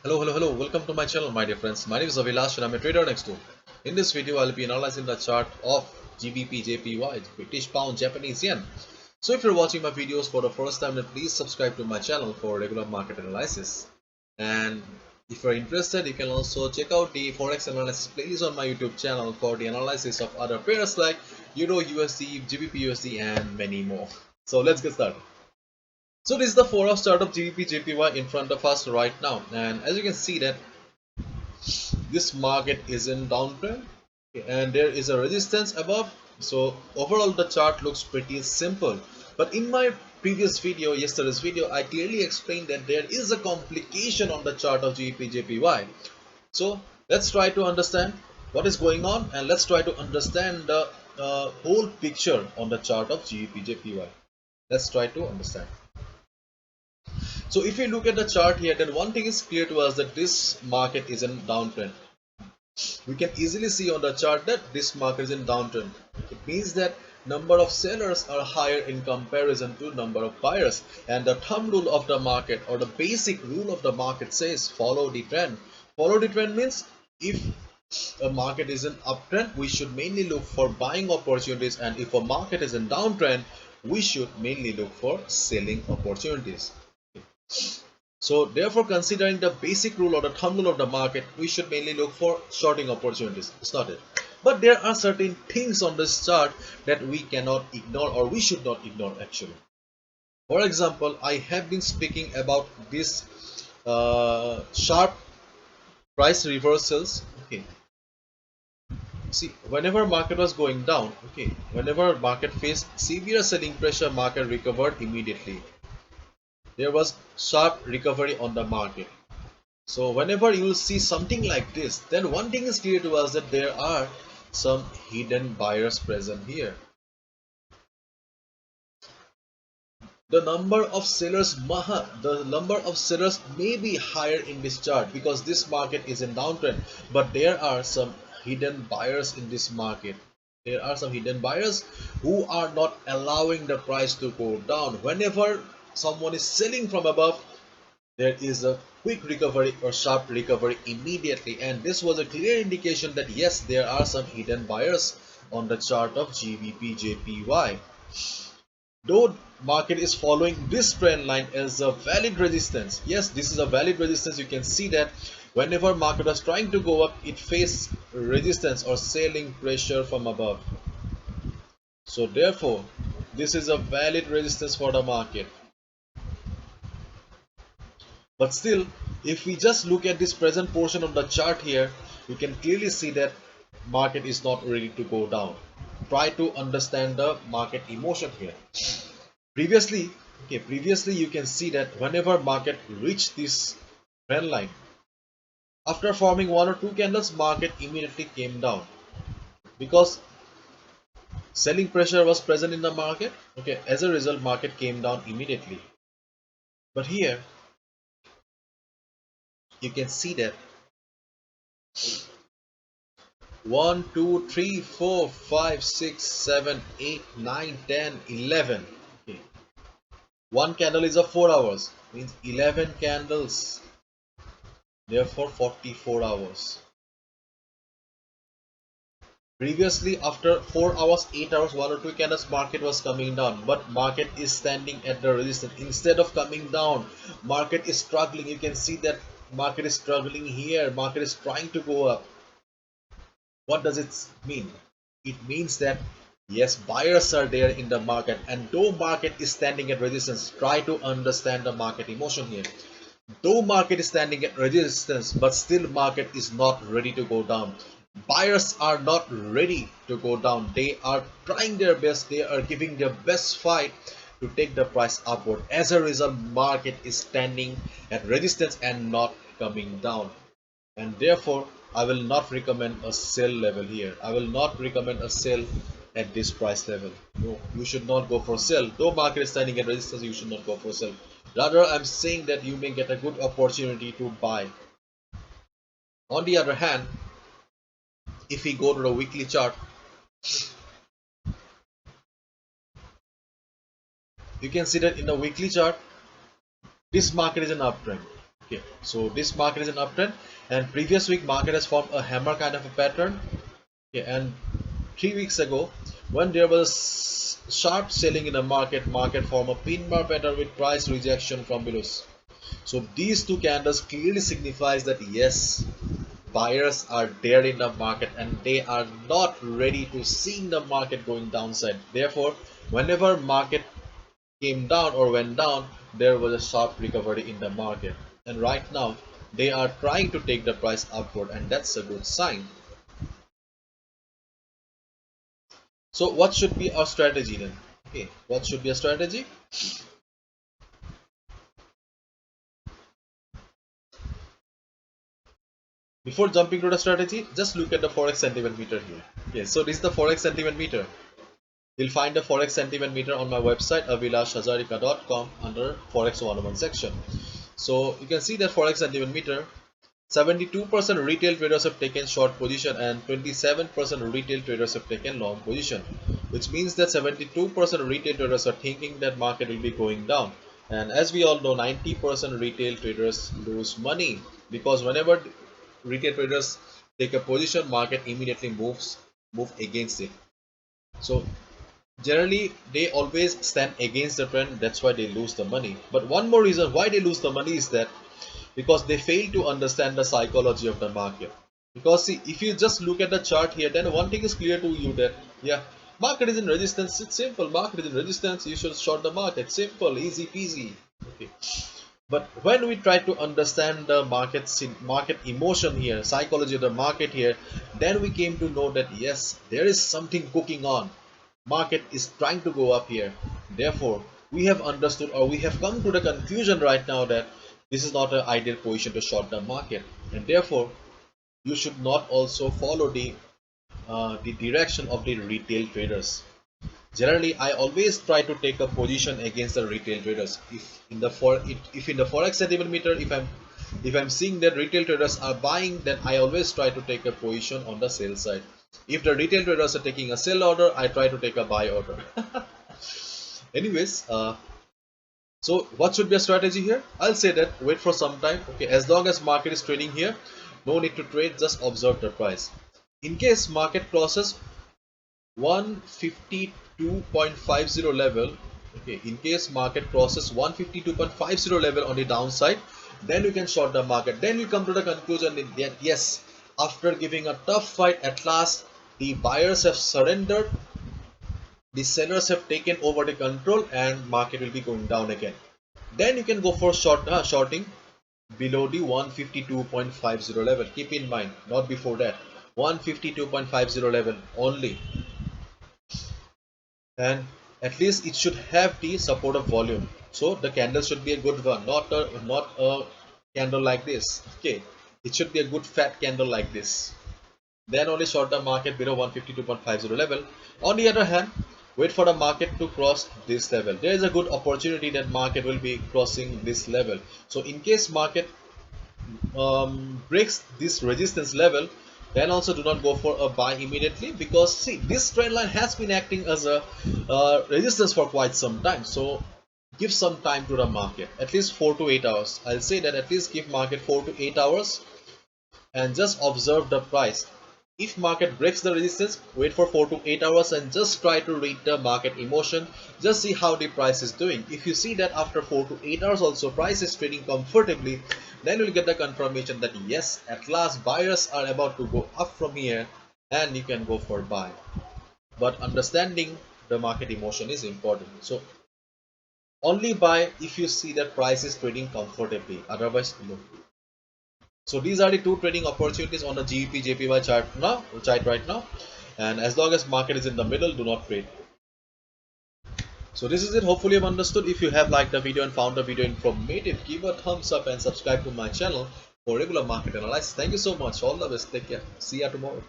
Hello. Welcome to my channel, my dear friends. My name is Avilash and I'm a trader next door. In this video, I'll be analyzing the chart of GBP, JPY, British Pound, Japanese Yen. So if you're watching my videos for the first time, then please subscribe to my channel for regular market analysis. And if you're interested, you can also check out the Forex analysis playlist on my YouTube channel for the analysis of other pairs like Euro USD, GBP USD, and many more. So let's get started. So this is the 4-hour chart of GBP JPY in front of us right now, and as you can see that this market is in downtrend and there is a resistance above. So overall the chart looks pretty simple, but in my previous video, yesterday's video, I clearly explained that there is a complication on the chart of GBP JPY. So let's try to understand what is going on, and let's try to understand the whole picture on the chart of GBP JPY. Let's try to understand. So if you look at the chart here, then one thing is clear to us, that this market is in downtrend. We can easily see on the chart that this market is in downtrend. It means that number of sellers are higher in comparison to number of buyers, and the thumb rule of the market, or the basic rule of the market, says follow the trend. Follow the trend means if a market is in uptrend, we should mainly look for buying opportunities, and if a market is in downtrend, we should mainly look for selling opportunities. So therefore, considering the basic rule or the thumb rule of the market, we should mainly look for shorting opportunities. It's not it. But there are certain things on this chart that we cannot ignore, or we should not ignore actually. For example, I have been speaking about this sharp price reversals. Okay. See, whenever market was going down, okay, whenever market faced severe selling pressure, market recovered immediately. There was sharp recovery on the market. So whenever you will see something like this, then one thing is clear to us, that there are some hidden buyers present here. The number of sellers may be higher in this chart because this market is in downtrend, but there are some hidden buyers in this market. There are some hidden buyers who are not allowing the price to go down. Whenever someone is selling from above, there is a quick recovery or sharp recovery immediately, and this was a clear indication that yes, there are some hidden buyers on the chart of GBP JPY. Though market is following this trend line as a valid resistance, yes, this is a valid resistance. You can see that whenever market was trying to go up, it faced resistance or selling pressure from above. So therefore this is a valid resistance for the market. But still, if we just look at this present portion of the chart here, you can clearly see that market is not ready to go down. Try to understand the market emotion here. Previously you can see that whenever market reached this trend line, after forming one or two candles, market immediately came down because selling pressure was present in the market. Okay, as a result, market came down immediately. But here you can see that 1 2 3 4 5 6 7 8 9 10 11. Okay, one candle is of 4 hours, means 11 candles, therefore 44 hours. Previously, after 4 hours, 8 hours, 1 or 2 candles, market was coming down, but market is standing at the resistance. Instead of coming down, market is struggling. You can see that market is struggling here. Market is trying to go up. What does it mean? It means that yes, buyers are there in the market, and though market is standing at resistance, try to understand the market emotion here. Though market is standing at resistance, but still market is not ready to go down. Buyers are not ready to go down. They are trying their best. They are giving their best fight to take the price upward. As a result, market is standing at resistance and not coming down. And therefore, I will not recommend a sell level here. I will not recommend a sell at this price level. No, you should not go for sell. Though market is standing at resistance, you should not go for sell. Rather, I'm saying that you may get a good opportunity to buy. On the other hand, if we go to the weekly chart, you can see that in the weekly chart, this market is an uptrend. Okay, so this market is an uptrend, and previous week market has formed a hammer kind of a pattern. Okay, and 3 weeks ago, when there was sharp selling in the market formed a pin bar pattern with price rejection from below. So these two candles clearly signifies that yes, buyers are there in the market and they are not ready to seeing the market going downside. Therefore, whenever market came down or went down, there was a sharp recovery in the market. And right now, they are trying to take the price upward, and that's a good sign. So what should be our strategy then? Okay, what should be a strategy? Before jumping to the strategy, just look at the forex sentiment meter here. Okay, so this is the forex sentiment meter. You'll find the forex sentiment meter on my website abhilashhazarika.com under forex 101 section. So you can see that forex sentiment meter, 72% retail traders have taken short position and 27% retail traders have taken long position, which means that 72% retail traders are thinking that market will be going down. And as we all know, 90% retail traders lose money, because whenever retail traders take a position, market immediately move against it. So generally they always stand against the trend, that's why they lose the money. But one more reason why they lose the money is that because they fail to understand the psychology of the market. Because see, if you just look at the chart here, then one thing is clear to you that yeah, market is in resistance. It's simple. Market is in resistance. You should short the market. Simple, easy peasy. Okay. But when we try to understand the market emotion here, psychology of the market here, then we came to know that yes, there is something cooking on. Market is trying to go up here. Therefore, we have understood, or we have come to the conclusion right now that this is not an ideal position to short the market, and therefore you should not also follow the direction of the retail traders. Generally, I always try to take a position against the retail traders. If in the forex sentiment meter, if I'm seeing that retail traders are buying, then I always try to take a position on the sell side. If the retail traders are taking a sell order, I try to take a buy order. Anyways, so what should be a strategy here? I'll say that wait for some time. Okay, as long as market is trading here, no need to trade, just observe the price. In case market crosses 152.50 level, okay, in case market crosses 152.50 level on the downside, then you can short the market. Then you come to the conclusion that yes, after giving a tough fight, at last the buyers have surrendered, the sellers have taken over the control, and market will be going down again. Then you can go for shorting below the 152.50 level. Keep in mind, not before that, 152.50 level only. And at least it should have the support of volume, so the candle should be a good one, not a candle like this. Okay, it should be a good fat candle like this. Then only short the market below 152.50 level. On the other hand, wait for the market to cross this level. There is a good opportunity that market will be crossing this level. So in case market breaks this resistance level, then also do not go for a buy immediately, because see, this trend line has been acting as a resistance for quite some time. So give some time to the market, at least 4 to 8 hours. I'll say that at least give market 4 to 8 hours and just observe the price. If market breaks the resistance, wait for 4 to 8 hours and just try to read the market emotion. Just see how the price is doing. If you see that after 4 to 8 hours also price is trading comfortably, then you'll get the confirmation that yes, at last buyers are about to go up from here, and you can go for buy. But understanding the market emotion is important. So only buy if you see that price is trading comfortably, otherwise no. So these are the two trading opportunities on the GBP JPY chart right now. And as long as market is in the middle, do not trade. So this is it. Hopefully you've understood. If you have liked the video and found the video informative, give a thumbs up and subscribe to my channel for regular market analysis. Thank you so much. All the best. Take care. See you tomorrow.